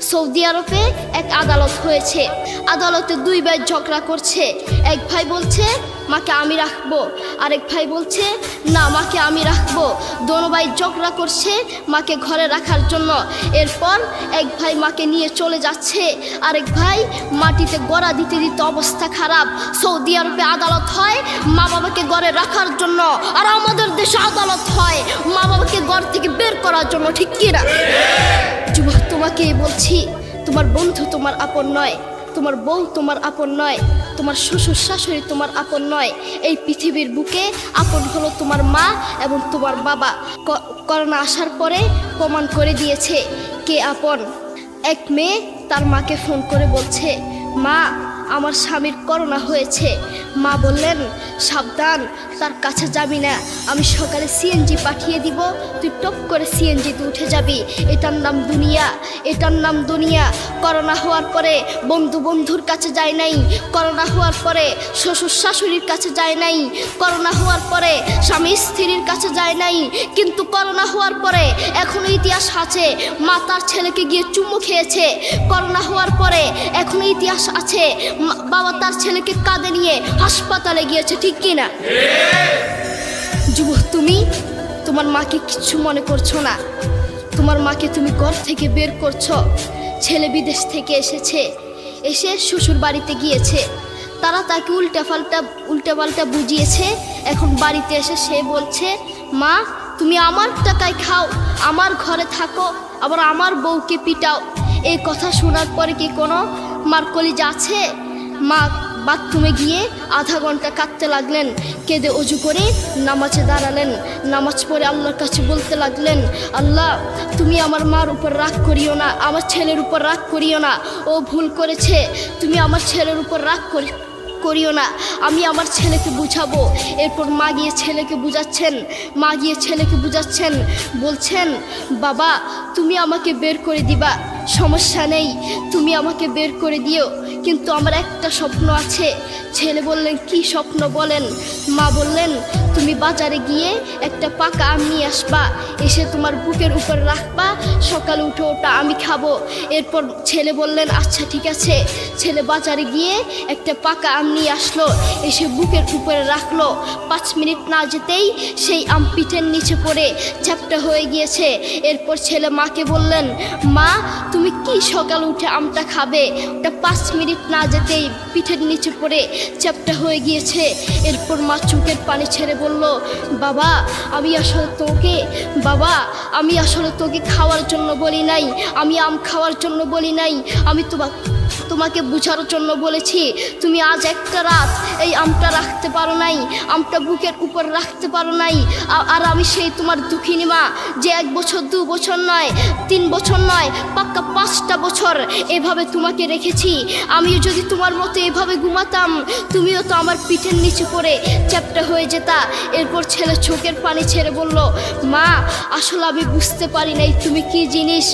Saudi আরবে এক আদালত হয়েছে। আদালতে দুই ভাই ঝগড়া করছে। এক ভাই বলছে মাকে আমি রাখবো, আরেক ভাই বলছে না মাকে আমি রাখবো। দোনো ভাই ঝগড়া করছে মাকে ঘরে রাখার জন্য। এরপর এক ভাই মাকে নিয়ে চলে যাচ্ছে, আরেক ভাই মাটিতে গড়া দিতে দিতে অবস্থা খারাপ। সৌদি আরবে আদালত হয় মা বাবাকে ঘরে রাখার জন্য, আর আমাদের দেশে আদালত হয় মা বাবাকে ঘর থেকে বের করার জন্য, ঠিক কিনা? যুবক, তোমাকেই বলছি, তোমার বন্ধু তোমার আপন নয়, তোমার বউ তোমার আপন নয়, তোমার শ্বশুর শাশুড়ি তোমার আপন নয়। এই পৃথিবীর বুকে আপন হলো তোমার মা এবং তোমার বাবা। করোনা আসার পরে প্রমাণ করে দিয়েছে কে আপন। এক মেয়ে তার মাকে ফোন করে বলছে, মা আমার স্বামীর করোনা হয়েছে। মা বললেন সাবধান, তার কাছে যাবি না, আমি সকালে সিএনজি পাঠিয়ে দিব, তুই টপ করে সিএনজিতে উঠে যাবি। এটার নাম দুনিয়া, এটার নাম দুনিয়া। করোনা হওয়ার পরে বন্ধুর কাছে যায় নাই, করোনা হওয়ার পরে শ্বশুর শাশুড়ির কাছে যায় নাই, করোনা হওয়ার পরে স্বামী স্ত্রীর কাছে যায় নাই, কিন্তু করোনা হওয়ার পরে এখনো ইতিহাস আছে মা তার ছেলেকে গিয়ে চুমু খেয়েছে। করোনা হওয়ার পরে এখনো ইতিহাস আছে বাবা তার ছেলেকে কাঁধে নিয়ে হাসপাতালে গিয়েছে, ঠিক কিনা? যুবক, তুমি তোমার মাকে কিচ্ছু মনে করছো না। তোমার মাকে তুমি ঘর থেকে বের করছো। ছেলে বিদেশ থেকে এসেছে, এসে শ্বশুর বাড়িতে গিয়েছে, তারা তাকে উল্টাপাল্টা বুঝিয়েছে। এখন বাড়িতে এসে সে বলছে, মা তুমি আমার টাকায় খাও, আমার ঘরে থাকো, আবার আমার বউকে পিটাও। এই কথা শোনার পরে কি কোনো মার কলিজা আছে? মা বাথরুমে গিয়ে আধা ঘন্টা কাঁদতে লাগলেন। কেঁদে অজু করে নামাজে দাঁড়ালেন। নামাজ পড়ে আল্লাহর কাছে বলতে লাগলেন, আল্লাহ তুমি আমার মার উপর রাগ করিও না, আমার ছেলের উপর রাগ করিও না, ও ভুল করেছে, তুমি আমার ছেলের উপর রাগ করিও না, আমি আমার ছেলেকে বুঝাবো। এরপর মা গিয়ে ছেলেকে বুঝাচ্ছেন, বলছেন বাবা তুমি আমাকে বের করে দিবা, সমস্যা নেই, তুমি আমাকে বের করে দিও, কিন্তু আমার একটা স্বপ্ন আছে। ছেলে বললেন কি স্বপ্ন বলেন? মা বললেন তুমি বাজারে গিয়ে একটা পাকা আম নিয়ে আসবা, এসে তোমার বুকের উপর রাখবা, সকালে উঠে ওটা আমি খাবো। এরপর ছেলে বললেন আচ্ছা ঠিক আছে। ছেলে বাজারে গিয়ে একটা পাকা আম নিয়ে আসলো, এসে বুকের উপরে রাখলো। 5 মিনিট না যেতেই সেই আম পিঠের নিচে পড়ে চ্যাপ্টা হয়ে গিয়েছে। এরপর ছেলে মাকে বললেন, মা তুমি কি সকালে উঠে আমটা খাবে? ওটা 5 মিনিট না যেতেই পিঠের নিচে পড়ে চ্যাপ্টা হয়ে গিয়েছে। এরপর মা চোখের পানি ছেড়ে বলল, বাবা আমি আসলে তোকে খাওয়ার জন্য বলি নাই, আমি আম খাওয়ার জন্য বলি নাই, আমি তোমাকে বুঝার জন্য বলেছি। তুমি আজ একটা রাত এই আমটা রাখতে পারো নাই, আমটা বুকের উপর রাখতে পারো নাই, আর আমি সেই তোমার দুঃখিনী মা যে 1 বছর 2 বছর নয় 3 বছর নয় পাক্কা 5টা বছর এভাবে তোমাকে রেখেছি। আমিও যদি তোমার মতো এভাবে ঘুমাতাম, তুমিও তো আমার পিঠের নিচে পড়ে চ্যাপ্টা হয়ে যেতা। এরপর ছেলে চোখের পানি ছেড়ে বলল, মা আসলে আমি বুঝতে পারি নাই তুমি কি জিনিস।